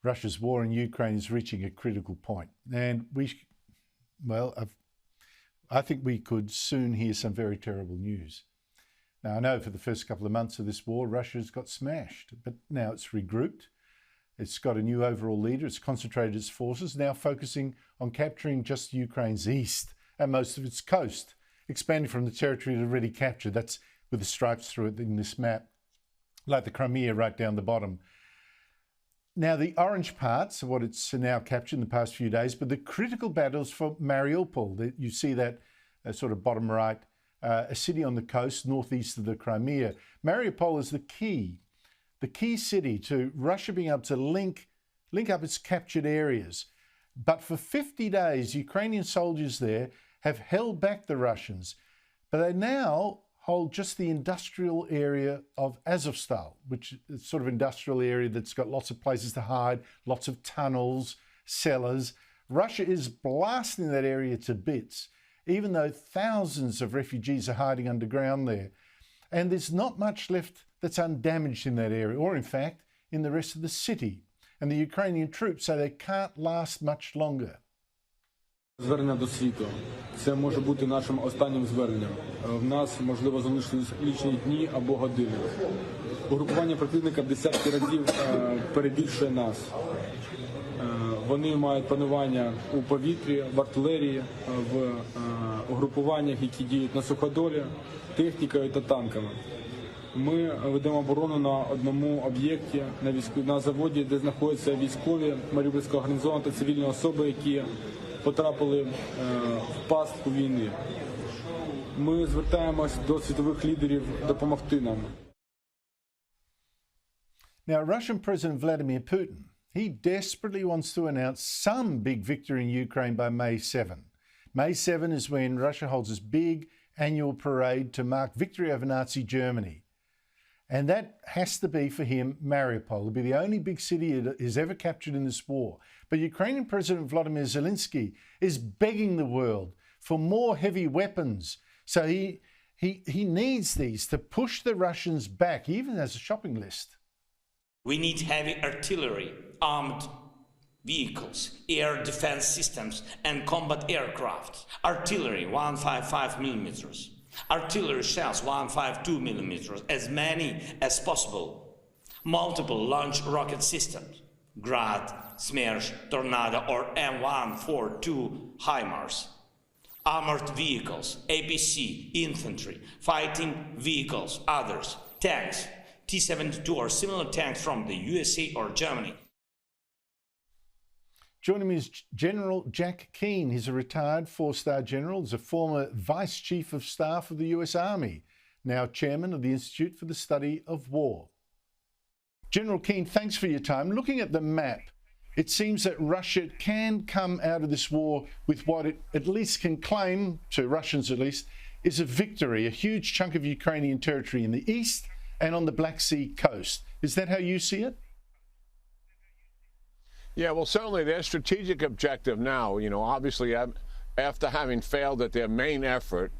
Russia's war in Ukraine is reaching a critical point. And I think we could soon hear some very terrible news. Now, I know for the first couple of months of this war, Russia's got smashed, but now it's regrouped. It's got a new overall leader. It's concentrated its forces, now focusing on capturing just Ukraine's east and most of its coast, expanding from the territory it already captured. That's with the stripes through it in this map, like the Crimea right down the bottom. Now, the orange parts are what it's now captured in the past few days, but the critical battles for Mariupol, you see that sort of bottom right, a city on the coast northeast of the Crimea. Mariupol is the key city to Russia being able to link up its captured areas. But for 50 days, Ukrainian soldiers there have held back the Russians, but they now hold just the industrial area of Azovstal, which is sort of industrial area that's got lots of places to hide, lots of tunnels, cellars. Russia is blasting that area to bits, even though thousands of refugees are hiding underground there. And there's not much left that's undamaged in that area, or in fact, in the rest of the city. And the Ukrainian troops say they can't last much longer. Звернення до світу. Це може бути нашим останнім зверненням. В нас, можливо, залишились лічені дні або години. Угрупування противника десятки разів перебільшує нас. Вони мають панування у повітрі, в артилерії, в угрупуваннях, які діють на суходолі, технікою та танками. Ми ведемо оборону на одному об'єкті, на заводі, де знаходяться військові Маріупольського гарнізону та цивільні особи, які потрапили в пастку війни. Ми звертаємось до світових лідерів допомогти нам. Now, Russian President Vladimir Putin, he desperately wants to announce some big victory in Ukraine by May 7. May 7 is when Russia holds its big annual parade to mark victory over Nazi Germany. And that has to be, for him, Mariupol. It'll be the only big city it has ever captured in this war. But Ukrainian President Volodymyr Zelensky is begging the world for more heavy weapons. So he needs these to push the Russians back, even as a shopping list. We need heavy artillery, armed vehicles, air defense systems, and combat aircraft. Artillery, 155 millimeters. Artillery shells, 152 millimeters, as many as possible. Multiple launch rocket systems, Grad, Smersh, Tornado, or M142 HIMARS. Armored vehicles, APC, infantry, fighting vehicles, others, tanks, T-72 or similar tanks from the USA or Germany. Joining me is General Jack Keane. He's a retired four-star general. He's a former Vice Chief of Staff of the US Army, now Chairman of the Institute for the Study of War. General Keane, thanks for your time. Looking at the map, it seems that Russia can come out of this war with what it at least can claim, to Russians at least, is a victory, a huge chunk of Ukrainian territory in the east and on the Black Sea coast. Is that how you see it? Yeah, well, certainly their strategic objective now, obviously after having failed at their main effort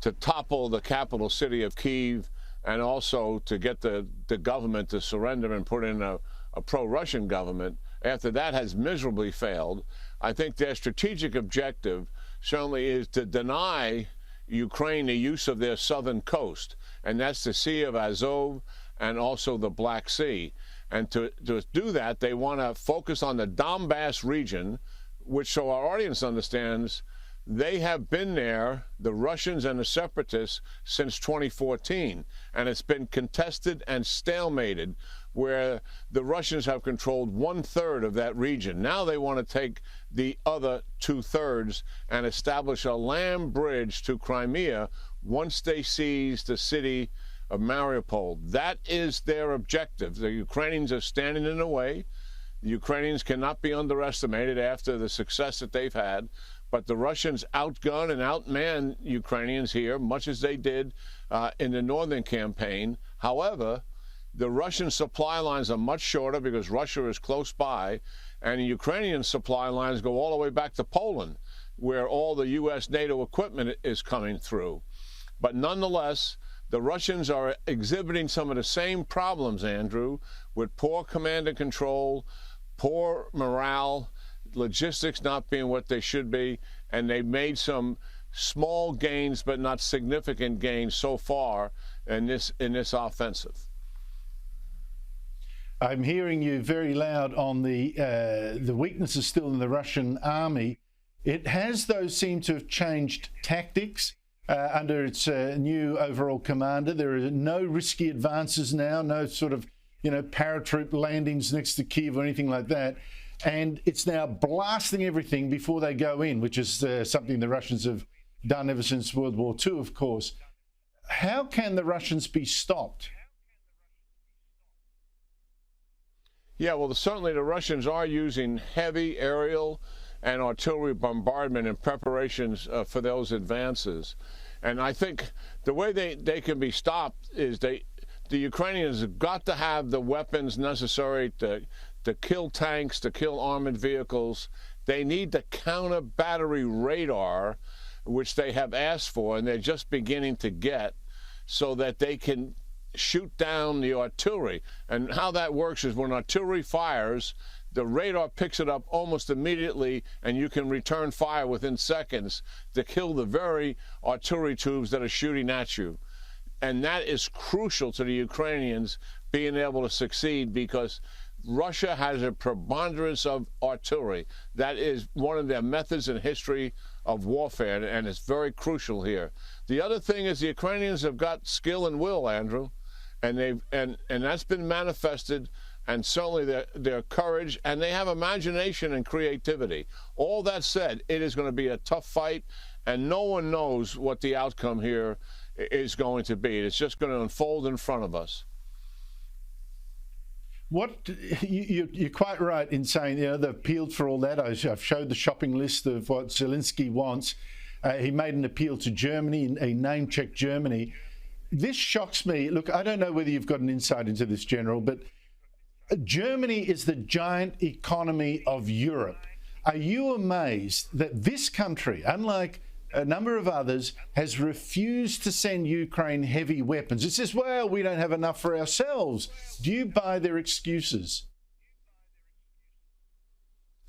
to topple the capital city of Kyiv and also to get the government to surrender and put in a pro-Russian government, after that has miserably failed, I think their strategic objective certainly is to deny Ukraine the use of their southern coast, and that's the Sea of Azov and also the Black Sea. And to do that, they want to focus on the Donbass region, which, so our audience understands, they have been there, the Russians and the separatists, since 2014. And it's been contested and stalemated, where the Russians have controlled 1/3 of that region. Now they want to take the other 2/3 and establish a land bridge to Crimea once they seize the city of Mariupol. That is their objective. The Ukrainians are standing in the way. The Ukrainians cannot be underestimated after the success that they've had. But the Russians outgun and outman Ukrainians here, much as they did in the northern campaign. However, the Russian supply lines are much shorter because Russia is close by, and the Ukrainian supply lines go all the way back to Poland, where all the U.S. NATO equipment is coming through. But nonetheless, the Russians are exhibiting some of the same problems, Andrew, with poor command and control, poor morale, logistics not being what they should be, and they made some small gains but not significant gains so far in this offensive. I'm hearing you very loud on the weaknesses still in the Russian army. It has, though, seemed to have changed tactics under its new overall commander. There are no risky advances now, no sort of, paratroop landings next to Kyiv or anything like that. And it's now blasting everything before they go in, which is something the Russians have done ever since World War II, of course. How can the Russians be stopped? Yeah, well, certainly the Russians are using heavy aerial and artillery bombardment in preparations for those advances. And I think the way they can be stopped is the Ukrainians have got to have the weapons necessary to kill tanks, to kill armored vehicles. They need the counter battery radar, which they have asked for, and they're just beginning to get, so that they can shoot down the artillery. And how that works is when artillery fires, the radar picks it up almost immediately, and you can return fire within seconds to kill the very artillery tubes that are shooting at you. And that is crucial to the Ukrainians being able to succeed, because Russia has a preponderance of artillery. That is one of their methods in history of warfare, and it's very crucial here. The other thing is the Ukrainians have got skill and will, Andrew, and that's been manifested, and certainly their courage, and they have imagination and creativity. All that said, it is going to be a tough fight, and no one knows what the outcome here is going to be. It's just going to unfold in front of us. You're quite right in saying, they've appealed for all that. I've showed the shopping list of what Zelensky wants. He made an appeal to Germany, he name-checked Germany. This shocks me. Look, I don't know whether you've got an insight into this, General, but Germany is the giant economy of Europe. Are you amazed that this country, unlike a number of others, has refused to send Ukraine heavy weapons? It says, well, we don't have enough for ourselves. Do you buy their excuses?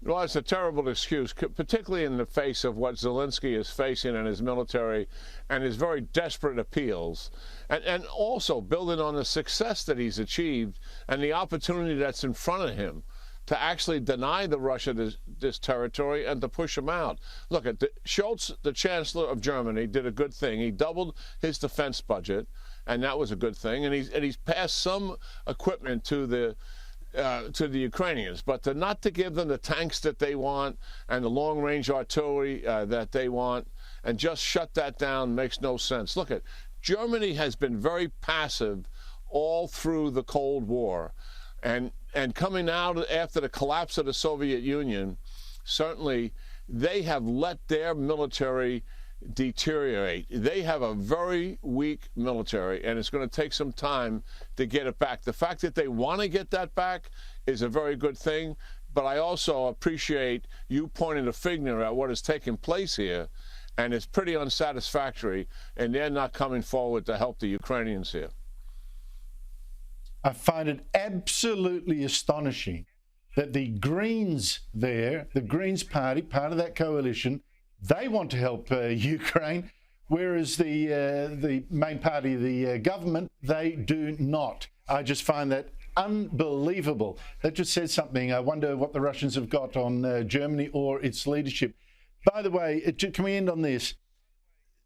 Well, it's a terrible excuse, particularly in the face of what Zelensky is facing in his military and his very desperate appeals, and also building on the success that he's achieved and the opportunity that's in front of him to actually deny the Russia this territory and to push them out. Look, Schulz, the Chancellor of Germany, did a good thing. He doubled his defense budget, and that was a good thing. And he's passed some equipment to the Ukrainians, but not to give them the tanks that they want and the long-range artillery that they want, and just shut that down makes no sense. Look, Germany has been very passive all through the Cold War, and coming out after the collapse of the Soviet Union, certainly they have let their military deteriorate. They have a very weak military, and it's going to take some time to get it back. The fact that they want to get that back is a very good thing, but I also appreciate you pointing a finger at what is taking place here, and it's pretty unsatisfactory, and they're not coming forward to help the Ukrainians here. I find it absolutely astonishing that the Greens there, the Greens party, part of that coalition, they want to help Ukraine, whereas the main party, the government, they do not. I just find that unbelievable. That just says something. I wonder what the Russians have got on Germany or its leadership. By the way, can we end on this?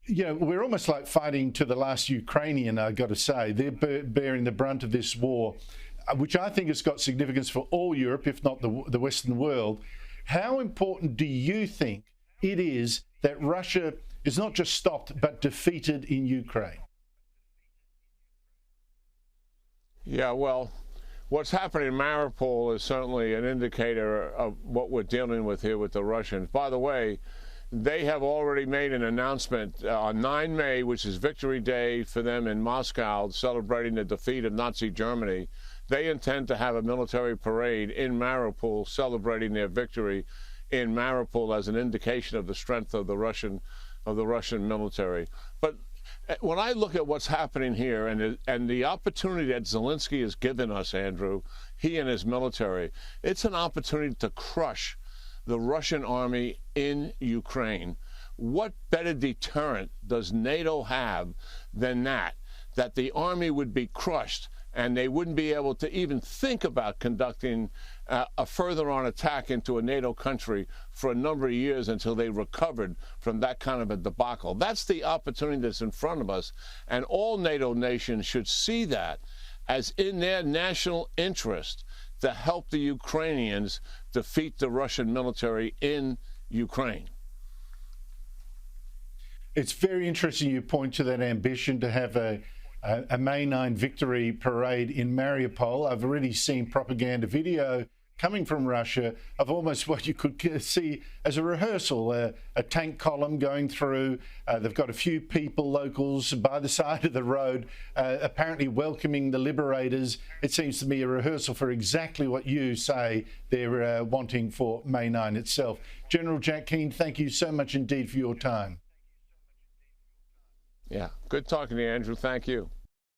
We're almost like fighting to the last Ukrainian, I've got to say. They're bearing the brunt of this war, which I think has got significance for all Europe, if not the Western world. How important do you think it is that Russia is not just stopped, but defeated in Ukraine? Yeah, well, what's happening in Mariupol is certainly an indicator of what we're dealing with here with the Russians. By the way, they have already made an announcement on 9 May, which is Victory Day for them in Moscow, celebrating the defeat of Nazi Germany. They intend to have a military parade in Mariupol celebrating their victory in Mariupol as an indication of the strength of the Russian military. But When I look at what's happening here and the opportunity that Zelensky has given us, Andrew, he and his military, it's an opportunity to crush the Russian army in Ukraine. What better deterrent does NATO have than that the army would be crushed and they wouldn't be able to even think about conducting a further-on attack into a NATO country for a number of years until they recovered from that kind of a debacle. That's the opportunity that's in front of us, and all NATO nations should see that as in their national interest to help the Ukrainians defeat the Russian military in Ukraine. It's very interesting you point to that ambition to have a May 9 victory parade in Mariupol. I've already seen propaganda video coming from Russia of almost what you could see as a rehearsal, a tank column going through. They've got a few people, locals, by the side of the road, apparently welcoming the liberators. It seems to me a rehearsal for exactly what you say they're wanting for May 9 itself. General Jack Keane, thank you so much indeed for your time. Yeah, good talking to you, Andrew. Thank you.